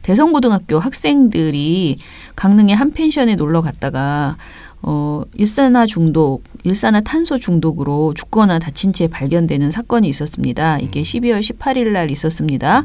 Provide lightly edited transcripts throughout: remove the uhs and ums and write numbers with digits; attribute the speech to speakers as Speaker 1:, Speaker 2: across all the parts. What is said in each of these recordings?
Speaker 1: 대성고등학교 학생들이 강릉의 한 펜션에 놀러 갔다가 일산화탄소 중독으로 죽거나 다친 채 발견되는 사건이 있었습니다. 이게 12월 18일 날 있었습니다.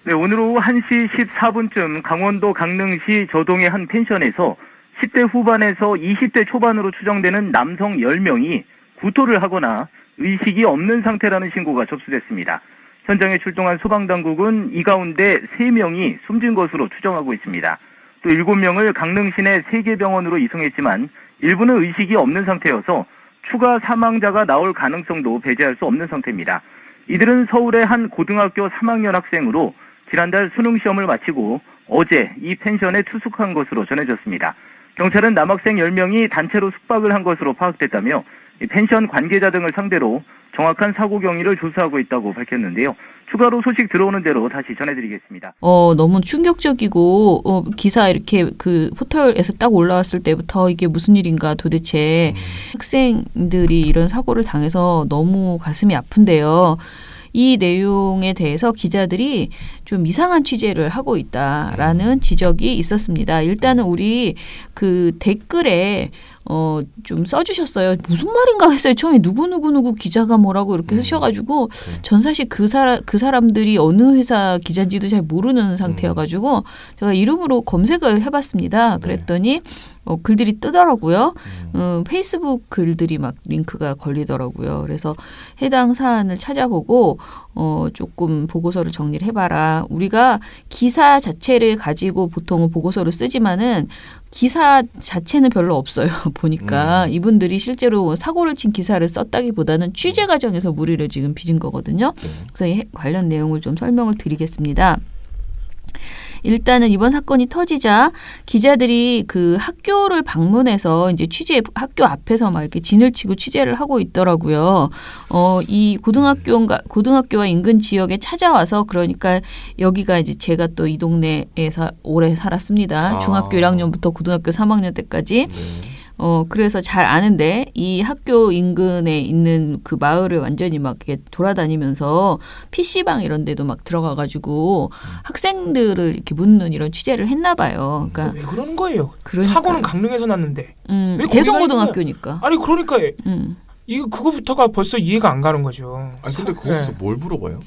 Speaker 2: 네, 오늘 오후 1시 14분쯤 강원도 강릉시 저동의 한 펜션에서 10대 후반에서 20대 초반으로 추정되는 남성 10명이 구토를 하거나 의식이 없는 상태라는 신고가 접수됐습니다. 현장에 출동한 소방당국은 이 가운데 3명이 숨진 것으로 추정하고 있습니다. 또 7명을 강릉 시내 3개 병원으로 이송했지만 일부는 의식이 없는 상태여서 추가 사망자가 나올 가능성도 배제할 수 없는 상태입니다. 이들은 서울의 한 고등학교 3학년 학생으로 지난달 수능 시험을 마치고 어제 이 펜션에 투숙한 것으로 전해졌습니다. 경찰은 남학생 10명이 단체로 숙박을 한 것으로 파악됐다며 펜션 관계자 등을 상대로 정확한 사고 경위를 조사하고 있다고 밝혔는데요. 추가로 소식 들어오는 대로 다시 전해드리겠습니다.
Speaker 1: 너무 충격적이고 기사 이렇게 그 포털에서 딱 올라왔을 때부터 이게 무슨 일인가 도대체 학생들이 이런 사고를 당해서 너무 가슴이 아픈데요. 이 내용에 대해서 기자들이 좀 이상한 취재를 하고 있다라는 지적이 있었습니다. 일단은 우리 그 댓글에 좀 써주셨어요. 무슨 말인가 했어요. 처음에 누구 기자가 뭐라고 이렇게 쓰셔가지고 전 사실 그 사람들이 어느 회사 기자인지도 잘 모르는 상태여가지고 제가 이름으로 검색을 해봤습니다. 그랬더니 글들이 뜨더라고요. 페이스북 글들이 막 링크가 걸리더라고요. 그래서 해당 사안을 찾아보고 조금 보고서를 정리를 해봐라. 우리가 기사 자체를 가지고 보통은 보고서를 쓰지만은 기사 자체는 별로 없어요. 보니까 이분들이 실제로 사고를 친 기사를 썼다기보다는 취재 과정에서 무리를 지금 빚은 거거든요. 그래서 이 관련 내용을 좀 설명을 드리겠습니다. 일단은 이번 사건이 터지자 기자들이 그 학교를 방문해서 이제 학교 앞에서 막 이렇게 진을 치고 취재를 하고 있더라고요. 이 고등학교와 인근 지역에 찾아와서 그러니까 여기가 이제 제가 또 이 동네에서 오래 살았습니다. 중학교 1학년부터 고등학교 3학년 때까지. 그래서 잘 아는데 이 학교 인근에 있는 그 마을을 완전히 막 이렇게 돌아다니면서 PC방 이런 데도 막 들어가가지고 학생들을 이렇게 묻는 이런 취재를 했나 봐요. 그러니까
Speaker 3: 왜 그러는 거예요? 사고는 강릉에서 났는데. 왜
Speaker 1: 대성고등학교니까.
Speaker 3: 아니 그러니까 그거부터가 벌써 이해가 안 가는 거죠.
Speaker 4: 아니 근데 거기서 뭘 물어봐요?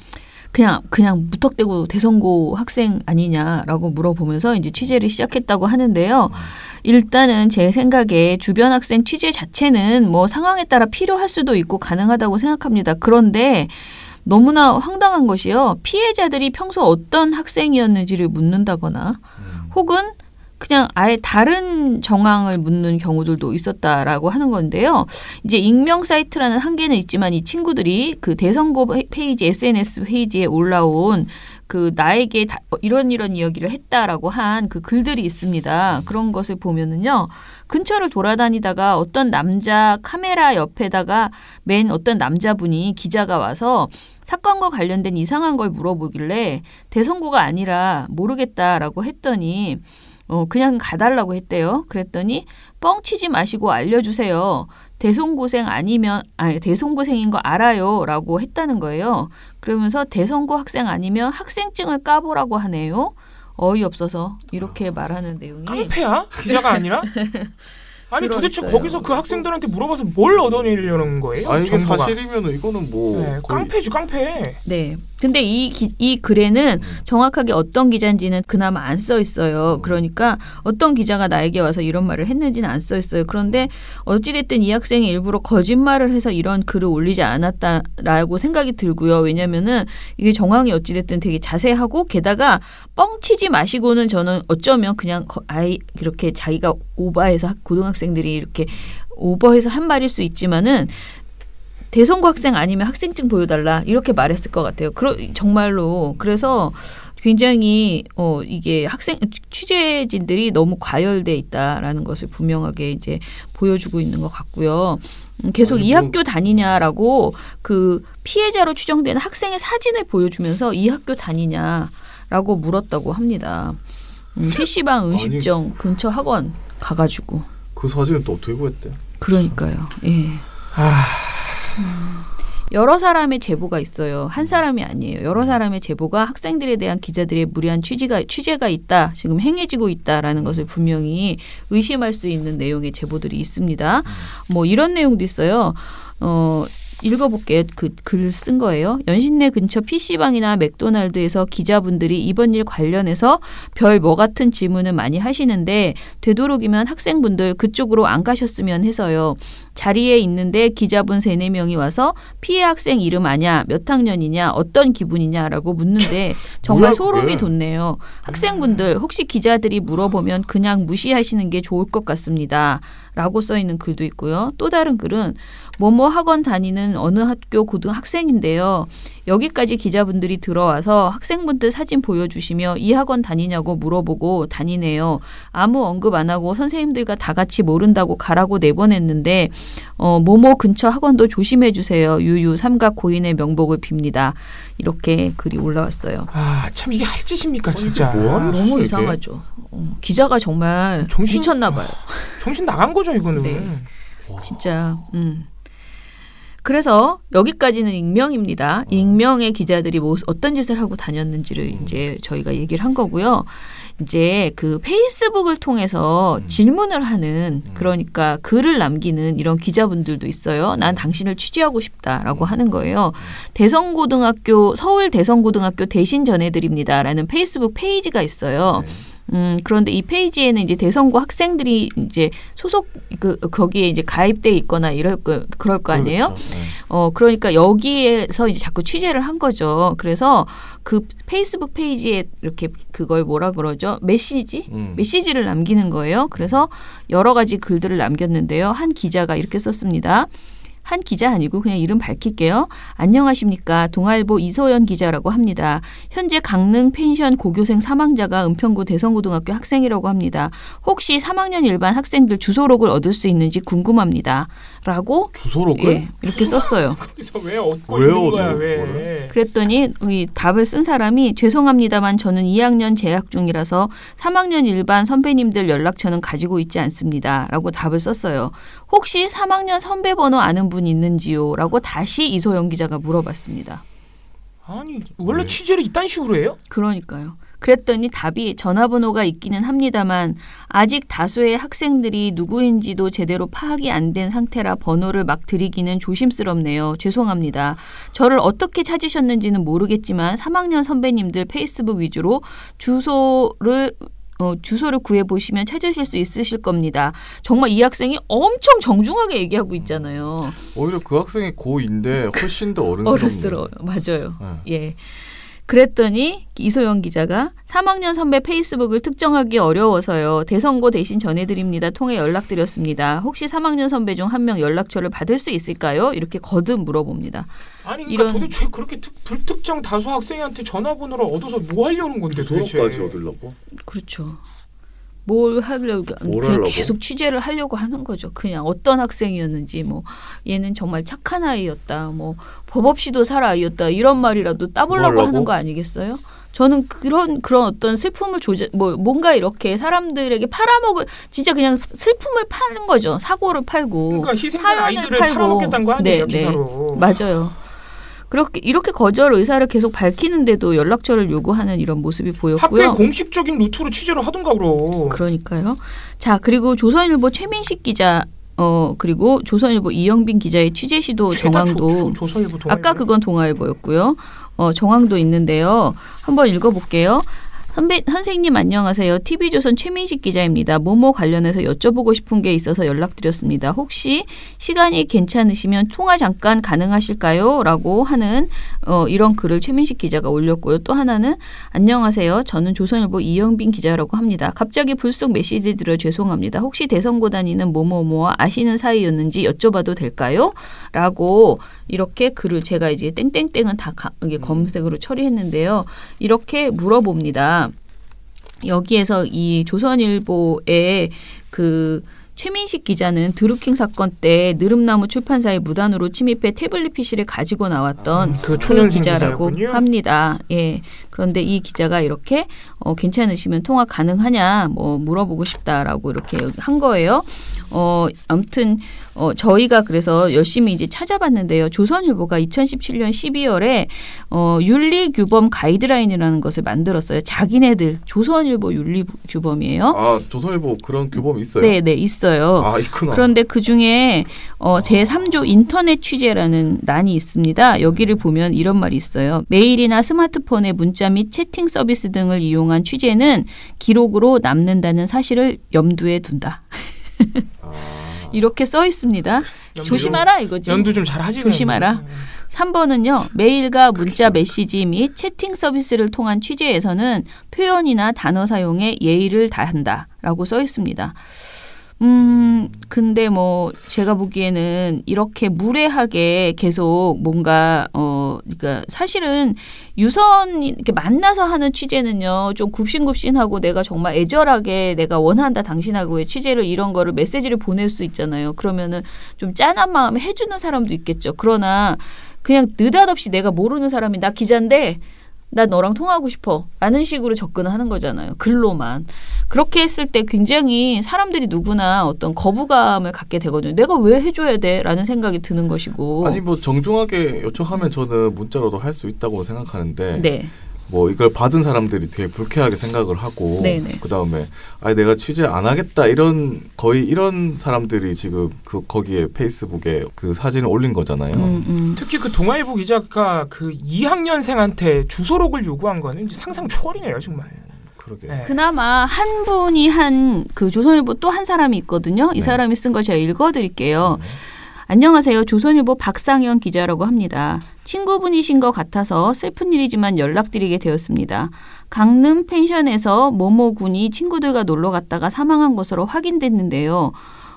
Speaker 1: 그냥 무턱대고 대성고 학생 아니냐라고 물어보면서 이제 취재를 시작했다고 하는데요. 일단은 제 생각에 주변 학생 취재 자체는 뭐 상황에 따라 필요할 수도 있고 가능하다고 생각합니다. 그런데 너무나 황당한 것이요. 피해자들이 평소 어떤 학생이었는지를 묻는다거나 혹은 그냥 아예 다른 정황을 묻는 경우들도 있었다라고 하는 건데요. 이제 익명 사이트라는 한계는 있지만 이 친구들이 그 대성고 페이지, SNS 페이지에 올라온 그 나에게 이런 이야기를 했다라고 한 그 글들이 있습니다. 그런 것을 보면은요. 근처를 돌아다니다가 어떤 남자 카메라 옆에다가 맨 어떤 남자분이 기자가 와서 사건과 관련된 이상한 걸 물어보길래 대성고가 아니라 모르겠다라고 했더니 그냥 가달라고 했대요. 그랬더니 뻥치지 마시고 알려주세요. 대성고생인 거 알아요. 라고 했다는 거예요. 그러면서 대성고 학생 아니면 학생증을 까보라고 하네요. 어이없어서 이렇게 말하는 내용이.
Speaker 3: 깡패야? 기자가 아니라? 아니 도대체 거기서 그 학생들한테 물어봐서 뭘 얻어내려는 거예요?
Speaker 4: 아니 이게 사실이면 이거는 뭐
Speaker 3: 깡패지 깡패.
Speaker 1: 네. 근데 이 글에는 정확하게 어떤 기자인지는 그나마 안 써 있어요. 그러니까 어떤 기자가 나에게 와서 이런 말을 했는지는 안 써 있어요. 그런데 어찌됐든 이 학생이 일부러 거짓말을 해서 이런 글을 올리지 않았다라고 생각이 들고요. 왜냐면은 이게 정황이 어찌됐든 되게 자세하고 게다가 뻥치지 마시고는 저는 어쩌면 그냥 이렇게 자기가 오버해서 고등학생들이 이렇게 오버해서 한 말일 수 있지만은 대성고 학생 아니면 학생증 보여달라 이렇게 말했을 것 같아요. 정말로 그래서 굉장히 이게 취재진들이 너무 과열돼 있다라는 것을 분명하게 이제 보여주고 있는 것 같고요. 계속 이 학교 다니냐라고 그 피해자로 추정되는 학생의 사진을 보여주면서 이 학교 다니냐라고 물었다고 합니다. PC방 음식점 근처 학원 가가지고.
Speaker 4: 그 사진은 또 어떻게 구했대?
Speaker 1: 그러니까요. 예. 여러 사람의 제보가 있어요. 한 사람이 아니에요. 여러 사람의 제보가 학생들에 대한 기자들의 무리한 취재가 있다. 지금 행해지고 있다라는 것을 분명히 의심할 수 있는 내용의 제보들이 있습니다. 뭐 이런 내용도 있어요. 읽어볼게요. 그 글 쓴 거예요. 연신내 근처 PC방이나 맥도날드에서 기자분들이 이번 일 관련해서 별 뭐 같은 질문을 많이 하시는데 되도록이면 학생분들 그쪽으로 안 가셨으면 해서요. 자리에 있는데 기자분 3-4명이 와서 피해 학생 이름 아냐, 몇 학년이냐, 어떤 기분이냐라고 묻는데 정말 소름이 돋네요. 학생분들 혹시 기자들이 물어보면 그냥 무시하시는 게 좋을 것 같습니다. 라고 써있는 글도 있고요. 또 다른 글은 뭐뭐 학원 다니는 어느 학교 고등학생인데요. 여기까지 기자분들이 들어와서 학생분들 사진 보여주시며 이 학원 다니냐고 물어보고 다니네요. 아무 언급 안 하고 선생님들과 다 같이 모른다고 가라고 내보냈는데 뭐뭐 근처 학원도 조심해 주세요. 유유 삼각 고인의 명복을 빕니다. 이렇게 글이 올라왔어요.
Speaker 3: 아, 참 이게 할 짓입니까 진짜.
Speaker 1: 너무 이상하죠. 기자가 정말 미쳤나 봐요.
Speaker 3: 정신 나간 거죠 이거는.
Speaker 1: 네. 진짜. 그래서 여기까지는 익명입니다. 익명의 기자들이 어떤 짓을 하고 다녔는지를 이제 저희가 얘기를 한 거고요. 이제 그 페이스북을 통해서 질문을 하는 그러니까 글을 남기는 이런 기자분들도 있어요. 난 당신을 취재하고 싶다라고 하는 거예요. 서울 대성고등학교 대신 전해드립니다라는 페이스북 페이지가 있어요. 그런데 이 페이지에는 이제 대성고 학생들이 이제 소속 거기에 이제 가입돼 있거나 그럴 거 아니에요. 그러니까 여기에서 이제 자꾸 취재를 한 거죠. 그래서 그 페이스북 페이지에 이렇게 그걸 뭐라 그러죠? 메시지를 남기는 거예요. 그래서 여러 가지 글들을 남겼는데요. 한 기자가 이렇게 썼습니다. 한 기자 아니고 그냥 이름 밝힐게요. 안녕하십니까. 동아일보 이소연 기자라고 합니다. 현재 강릉 펜션 고교생 사망자가 은평구 대성고등학교 학생이라고 합니다. 혹시 3학년 일반 학생들 주소록을 얻을 수 있는지 궁금합니다. 라고
Speaker 4: 주소록을?
Speaker 1: 예, 이렇게 썼어요.
Speaker 3: 거기서 왜 얻고 있는 거야? 왜?
Speaker 1: 그랬더니 이 답을 쓴 사람이 죄송합니다만 저는 2학년 재학 중이라서 3학년 일반 선배님들 연락처는 가지고 있지 않습니다. 라고 답을 썼어요. 혹시 3학년 선배 번호 아는 분 있는지요? 라고 다시 이소영 기자가 물어봤습니다.
Speaker 3: 아니 원래 취재를 이딴 식으로 해요?
Speaker 1: 그러니까요. 그랬더니 답이 전화번호가 있기는 합니다만 아직 다수의 학생들이 누구인지도 제대로 파악이 안 된 상태라 번호를 막 드리기는 조심스럽네요. 죄송합니다. 저를 어떻게 찾으셨는지는 모르겠지만 3학년 선배님들 페이스북 위주로 주소를 구해보시면 찾으실 수 있으실 겁니다. 정말 이 학생이 엄청 정중하게 얘기하고 있잖아요.
Speaker 4: 오히려 그 학생이 고2인데 훨씬 더
Speaker 1: 어른스러워요. 맞아요. 예. 그랬더니 이소영 기자가 3학년 선배 페이스북을 특정하기 어려워서요. 대성고 대신 전해드립니다. 통해 연락드렸습니다. 혹시 3학년 선배 중 한 명 연락처를 받을 수 있을까요? 이렇게 거듭 물어봅니다.
Speaker 3: 아니 그러니까 도대체 그렇게 불특정 다수 학생한테 전화번호를 얻어서 뭐 하려는 건데 도대체.
Speaker 4: 주소록까지 얻으려고?
Speaker 1: 그렇죠. 뭘 하려고 계속 취재를 하려고 하는 거죠. 그냥 어떤 학생이었는지 뭐 얘는 정말 착한 아이였다. 뭐 법 없이도 살 아이였다. 이런 말이라도 따보려고 하는 거 아니겠어요? 저는 그런 어떤 슬픔을 뭔가 이렇게 사람들에게 팔아먹을 진짜 그냥 슬픔을 파는 거죠. 사고를 팔고
Speaker 3: 그러니까 희생된 아이들을 팔아먹겠다는 거 아니에요? 기사로.
Speaker 1: 맞아요. 이렇게 거절 의사를 계속 밝히는데도 연락처를 요구하는 이런 모습이 보였고요.
Speaker 3: 하필 공식적인 루트로 취재를 하던가 그럼.
Speaker 1: 그러니까요. 자, 그리고 조선일보 최민식 기자 그리고 조선일보 이영빈 기자의 취재 시도 정황도
Speaker 3: 조선일보
Speaker 1: 아까 그건 동아일보였고요. 정황도 있는데요. 한번 읽어볼게요. 선생님 안녕하세요. TV조선 최민식 기자입니다. 모모 관련해서 여쭤보고 싶은 게 있어서 연락드렸습니다. 혹시 시간이 괜찮으시면 통화 잠깐 가능하실까요? 라고 하는 이런 글을 최민식 기자가 올렸고요. 또 하나는 안녕하세요. 저는 조선일보 이영빈 기자라고 합니다. 갑자기 불쑥 메시지 드려 죄송합니다. 혹시 대성고 다니는 모모모와 아시는 사이였는지 여쭤봐도 될까요? 라고 이렇게 글을 제가 이제 땡땡땡은 다 이게 검색으로 처리했는데요. 이렇게 물어봅니다. 여기에서 이 조선일보의 그 최민식 기자는 드루킹 사건 때 느릅나무 출판사의 무단으로 침입해 태블릿 PC를 가지고 나왔던 그 기자라고 합니다. 예. 그런데 이 기자가 이렇게 괜찮으시면 통화 가능하냐 뭐 물어보고 싶다라고 이렇게 한 거예요. 아무튼 저희가 그래서 열심히 이제 찾아봤는데요. 조선일보가 2017년 12월에 윤리규범 가이드라인이라는 것을 만들었어요. 자기네들 조선일보 윤리규범이에요.
Speaker 4: 아, 조선일보 그런 규범이 있어요?
Speaker 1: 네, 있어요.
Speaker 4: 아, 있구나.
Speaker 1: 그런데 그 중에 제3조 인터넷 취재라는 난이 있습니다. 여기를 보면 이런 말이 있어요. 메일이나 스마트폰의 문자 및 채팅 서비스 등을 이용한 취재는 기록으로 남는다는 사실을 염두에 둔다. 이렇게 써 있습니다. 조심하라 이거지.
Speaker 3: 연두 좀 잘하지.
Speaker 1: 조심하라. 3번은요. 메일과 문자 메시지 및 채팅 서비스를 통한 취재에서는 표현이나 단어 사용에 예의를 다한다라고 써 있습니다. 근데 뭐 제가 보기에는 이렇게 무례하게 계속 뭔가 그러니까 사실은 이렇게 만나서 하는 취재는요 좀 굽신굽신하고 내가 정말 애절하게 내가 원한다 당신하고의 취재를 이런 거를 메시지를 보낼 수 있잖아요. 그러면은 좀 짠한 마음에 해주는 사람도 있겠죠. 그러나 그냥 느닷없이 내가 모르는 사람이 나 기자인데 나 너랑 통화하고 싶어 라는 식으로 접근을 하는 거잖아요. 글로만. 그렇게 했을 때 굉장히 사람들이 누구나 어떤 거부감을 갖게 되거든요. 내가 왜 해줘야 돼? 라는 생각이 드는 것이고.
Speaker 4: 아니 뭐 정중하게 요청하면 저는 문자로도 할 수 있다고 생각하는데
Speaker 1: 네.
Speaker 4: 뭐 이걸 받은 사람들이 되게 불쾌하게 생각을 하고
Speaker 1: 네네.
Speaker 4: 그다음에 아니 내가 취재 안 하겠다 거의 이런 사람들이 지금 거기에 페이스북에 그 사진을 올린 거잖아요.
Speaker 3: 특히 그 동아일보 기자가 그 2학년생한테 주소록을 요구한 거는 상상 초월이네요, 정말.
Speaker 4: 그러게.
Speaker 3: 네.
Speaker 1: 그나마 한 분이 그 조선일보 또 한 사람이 있거든요. 이
Speaker 4: 네.
Speaker 1: 사람이 쓴 거 제가 읽어드릴게요. 안녕하세요. 조선일보 박상현 기자라고 합니다. 친구분이신 것 같아서 슬픈 일이지만 연락드리게 되었습니다. 강릉 펜션에서 모모 군이 친구들과 놀러 갔다가 사망한 것으로 확인됐는데요.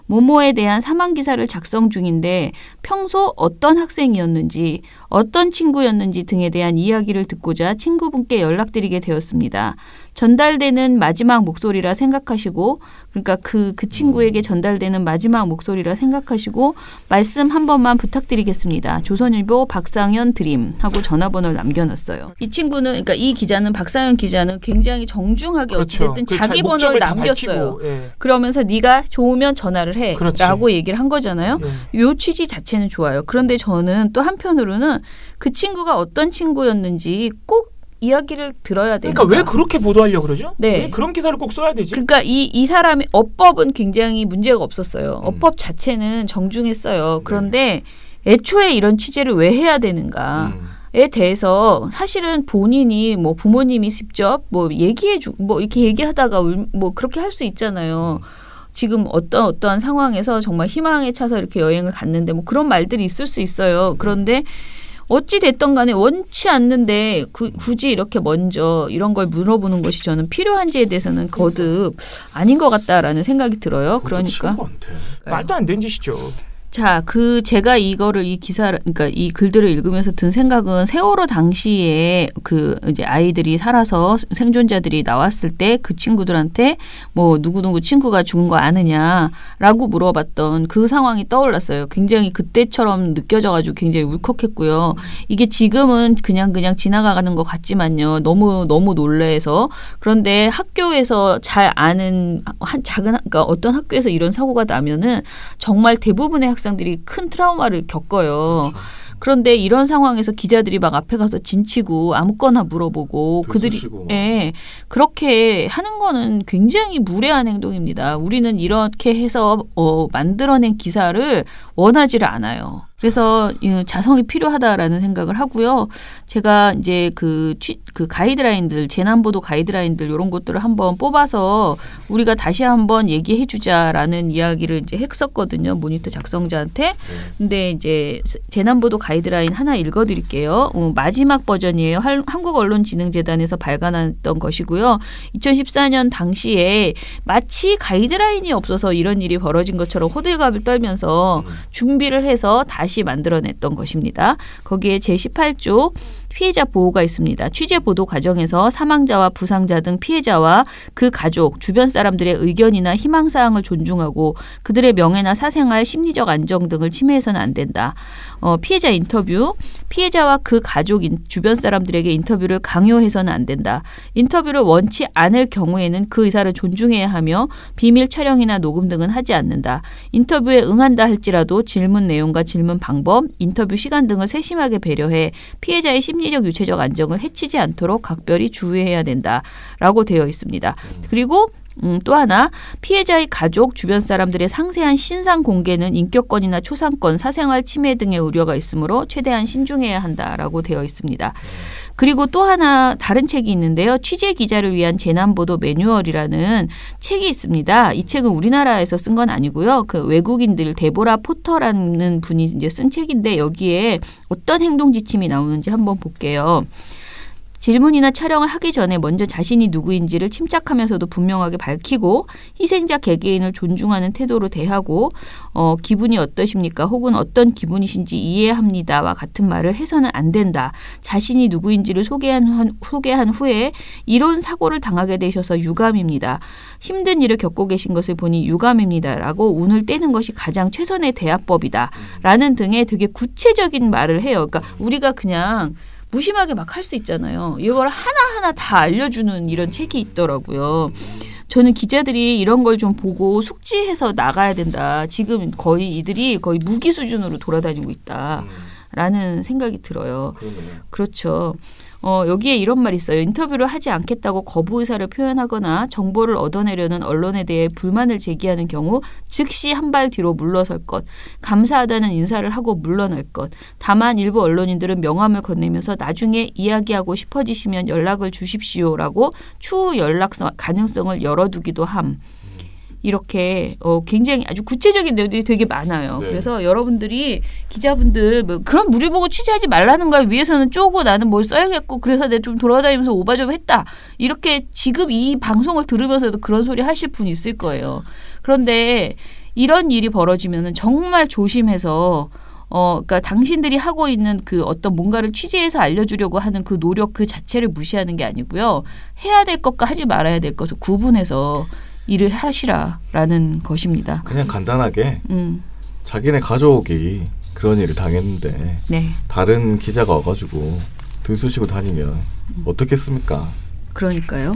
Speaker 1: 모모에 대한 사망 기사를 작성 중인데 평소 어떤 학생이었는지 어떤 친구였는지 등에 대한 이야기를 듣고자 친구분께 연락드리게 되었습니다. 전달되는 마지막 목소리라 생각하시고 그러니까 그 친구에게 전달되는 마지막 목소리라 생각하시고 말씀 한 번만 부탁드리겠습니다. 조선일보 박상현 드림 하고 전화번호를 남겨놨어요. 이 친구는 그러니까 이 기자는 박상현 기자는 굉장히 정중하게
Speaker 3: 그렇죠.
Speaker 1: 어쨌든 자기 번호를 남겼어요.
Speaker 3: 예.
Speaker 1: 그러면서 네가 좋으면 전화를 해
Speaker 3: 그렇지.
Speaker 1: 라고 얘기를 한 거잖아요.
Speaker 3: 예.
Speaker 1: 요 취지 자체는 좋아요. 그런데 저는 또 한편으로는 그 친구가 어떤 친구였는지 꼭 이야기를 들어야 되니까.
Speaker 3: 그러니까 왜 그렇게 보도하려고 그러죠?
Speaker 1: 네.
Speaker 3: 왜 그런 기사를 꼭 써야 되지?
Speaker 1: 그러니까 이 사람의 어법은 굉장히 문제가 없었어요. 어법 자체는 정중했어요. 그런데 애초에 이런 취재를 왜 해야 되는가에 대해서 사실은 본인이 뭐 부모님이 직접 뭐 얘기해주고 뭐 이렇게 얘기하다가 뭐 그렇게 할 수 있잖아요. 지금 어떠한 상황에서 정말 희망에 차서 이렇게 여행을 갔는데 뭐 그런 말들이 있을 수 있어요. 그런데 어찌 됐던 간에 원치 않는데 굳이 이렇게 먼저 이런 걸 물어보는 것이 저는 필요한지에 대해서는 거듭 아닌 것 같다라는 생각이 들어요. 그러니까
Speaker 4: 친구한테.
Speaker 3: 말도 안 되는 짓이죠.
Speaker 1: 자, 제가 그러니까 이 글들을 읽으면서 든 생각은 세월호 당시에 이제 아이들이 살아서 생존자들이 나왔을 때 그 친구들한테 뭐 누구누구 친구가 죽은 거 아느냐라고 물어봤던 그 상황이 떠올랐어요. 굉장히 그때처럼 느껴져가지고 굉장히 울컥했고요. 이게 지금은 그냥 지나가는 것 같지만요. 너무 놀래서. 그런데 학교에서 잘 아는 그러니까 어떤 학교에서 이런 사고가 나면은 정말 대부분의 학생들이 큰 트라우마를 겪어요. 그렇죠. 그런데 이런 상황에서 기자들이 막 앞에 가서 진치고 아무거나 물어보고 그들이 그렇게 하는 거는 굉장히 무례한 행동입니다. 우리는 이렇게 해서 만들어낸 기사를 원하지를 않아요. 그래서 자성이 필요하다라는 생각을 하고요. 제가 이제 그 가이드라인들, 재난보도 가이드라인들 이런 것들을 한번 뽑아서 우리가 다시 한번 얘기해 주자라는 이야기를 이제 했었거든요. 모니터 작성자한테. 근데 이제 재난보도 가이드라인 하나 읽어드릴게요. 마지막 버전이에요. 한국언론진흥재단에서 발간했던 것이고요. 2014년 당시에 마치 가이드라인이 없어서 이런 일이 벌어진 것처럼 호들갑을 떨면서 준비를 해서 다시 만들어냈던 것입니다. 거기에 제18조 피해자 보호가 있습니다. 취재 보도 과정에서 사망자와 부상자 등 피해자와 그 가족, 주변 사람들의 의견이나 희망사항을 존중하고 그들의 명예나 사생활, 심리적 안정 등을 침해해서는 안 된다. 피해자 인터뷰, 피해자와 그 가족, 주변 사람들에게 인터뷰를 강요해서는 안 된다. 인터뷰를 원치 않을 경우에는 그 의사를 존중해야 하며 비밀 촬영이나 녹음 등은 하지 않는다. 인터뷰에 응한다 할지라도 질문 내용과 질문 방법, 인터뷰 시간 등을 세심하게 배려해 피해자의 심리적 유체적 안정을 해치지 않도록 각별히 주의해야 된다라고 되어 있습니다. 그리고 또 하나, 피해자의 가족, 주변 사람들의 상세한 신상 공개는 인격권이나 초상권, 사생활 침해 등의 우려가 있으므로 최대한 신중해야 한다라고 되어 있습니다. 그리고 또 하나 다른 책이 있는데요. 취재 기자를 위한 재난보도 매뉴얼이라는 책이 있습니다. 이 책은 우리나라에서 쓴 건 아니고요. 그 외국인들 데보라 포터라는 분이 이제 쓴 책인데 여기에 어떤 행동 지침이 나오는지 한번 볼게요. 질문이나 촬영을 하기 전에 먼저 자신이 누구인지를 침착하면서도 분명하게 밝히고 희생자 개개인을 존중하는 태도로 대하고 기분이 어떠십니까? 혹은 어떤 기분이신지 이해합니다와 같은 말을 해서는 안 된다. 자신이 누구인지를 소개한 후에 이런 사고를 당하게 되셔서 유감입니다. 힘든 일을 겪고 계신 것을 보니 유감입니다라고 운을 떼는 것이 가장 최선의 대화법이다. 라는 등의 되게 구체적인 말을 해요. 그러니까 우리가 그냥 무심하게 막 할 수 있잖아요. 이걸 하나하나 다 알려주는 이런 책이 있더라고요. 저는 기자들이 이런 걸 좀 보고 숙지해서 나가야 된다. 지금 거의 이들이 거의 무기 수준으로 돌아다니고 있다라는 생각이 들어요. 그렇죠. 여기에 이런 말이 있어요. 인터뷰를 하지 않겠다고 거부 의사를 표현하거나 정보를 얻어내려는 언론에 대해 불만을 제기하는 경우 즉시 한 발 뒤로 물러설 것, 감사하다는 인사를 하고 물러날 것. 다만 일부 언론인들은 명함을 건네면서 나중에 이야기하고 싶어지시면 연락을 주십시오라고 추후 연락 가능성을 열어두기도 함. 이렇게 굉장히 아주 구체적인 내용들이 되게 많아요.
Speaker 4: 네.
Speaker 1: 그래서 여러분들이 기자분들 뭐 그런 무리 보고 취재하지 말라는 거야. 위에서는 쪼고 나는 뭘 써야겠고 그래서 내가 좀 돌아다니면서 오바 좀 했다. 이렇게 지금 이 방송을 들으면서도 그런 소리 하실 분이 있을 거예요. 그런데 이런 일이 벌어지면은 정말 조심해서 그러니까 당신들이 하고 있는 그 어떤 뭔가를 취재해서 알려주려고 하는 그 노력 그 자체를 무시하는 게 아니고요. 해야 될 것과 하지 말아야 될 것을 구분해서 일을 하시라라는 것입니다.
Speaker 4: 그냥 간단하게 자기네 가족이 그런 일을 당했는데
Speaker 1: 네.
Speaker 4: 다른 기자가 와가지고 들쑤시고 다니면 어떻겠습니까?
Speaker 1: 그러니까요.